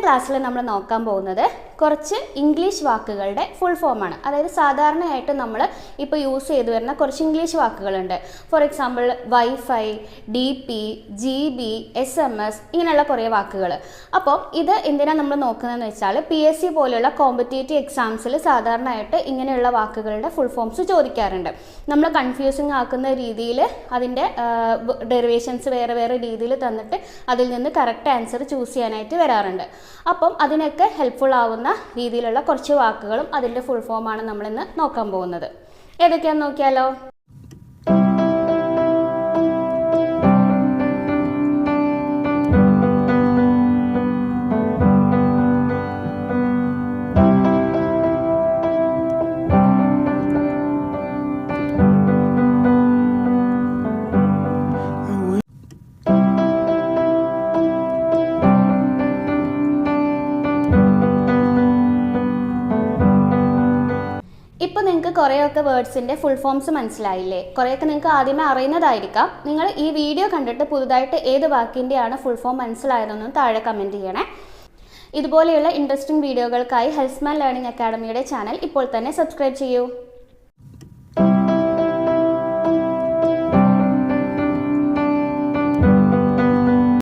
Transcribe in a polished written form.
ക്ലാസ്സിൽ നമ്മൾ നോക്കാൻ പോകുന്നത് കുറച്ച് ഇംഗ്ലീഷ് വാക്കുകളുടെ ഫുൾ ഫോമാണ്. അതായത് സാധാരണയായിട്ട് നമ്മൾ ഇപ്പോൾ യൂസ് ചെയ്തു വരുന്ന കുറച്ച് ഇംഗ്ലീഷ് വാക്കുകളുണ്ട്. For example wifi, DP, GB, SMS ഇങ്ങനെയുള്ള കുറേ വാക്കുകൾ. അപ്പോൾ ഇത് എന്തിനാണ് നമ്മൾ നോക്കുന്നതെന്ന് വെച്ചാൽ PSC പോലെയുള്ള കോമ്പറ്റേറ്റീവ് എക്സാംസിൽ സാധാരണയായിട്ട് ഇങ്ങനെയുള്ള വാക്കുകളുടെ ഫുൾ ഫോംസ് ചോദിക്കാറുണ്ട്. നമ്മൾ കൺഫ്യൂസിങ് ആക്കുന്ന രീതിയിൽ അതിൻ്റെ ഡെറിവേഷൻസ് വേറെ വേറെ രീതിയിൽ തന്നിട്ട് അതിൽ നിന്ന് കറക്റ്റ് ആൻസർ ചൂസ് ചെയ്യാനായിട്ട് വരാറുണ്ട്. അപ്പം അതിനൊക്കെ ഹെൽപ്ഫുൾ ആവുന്ന രീതിയിലുള്ള കുറച്ച് വാക്കുകളും അതിൻ്റെ ഫുൾ ഫോമാണ് നമ്മളിന്ന് നോക്കാൻ പോകുന്നത്. ഏതൊക്കെയാണെന്ന് നോക്കിയാലോ. ഇപ്പോൾ നിങ്ങൾക്ക് കുറേയൊക്കെ വേർഡ്സിൻ്റെ ഫുൾ ഫോംസ് മനസ്സിലായില്ലേ? കുറേയൊക്കെ നിങ്ങൾക്ക് ആദ്യമേ അറിയുന്നതായിരിക്കാം. നിങ്ങൾ ഈ വീഡിയോ കണ്ടിട്ട് പുതുതായിട്ട് ഏത് വാക്കിൻ്റെയാണ് ഫുൾ ഫോം മനസ്സിലായതെന്നും താഴെ കമൻറ്റ് ചെയ്യണേ. ഇതുപോലെയുള്ള ഇൻട്രസ്റ്റിംഗ് വീഡിയോകൾക്കായി ഹെൽസ്മാൻ ലേണിംഗ് അക്കാഡമിയുടെ ചാനൽ ഇപ്പോൾ തന്നെ സബ്സ്ക്രൈബ് ചെയ്യൂ.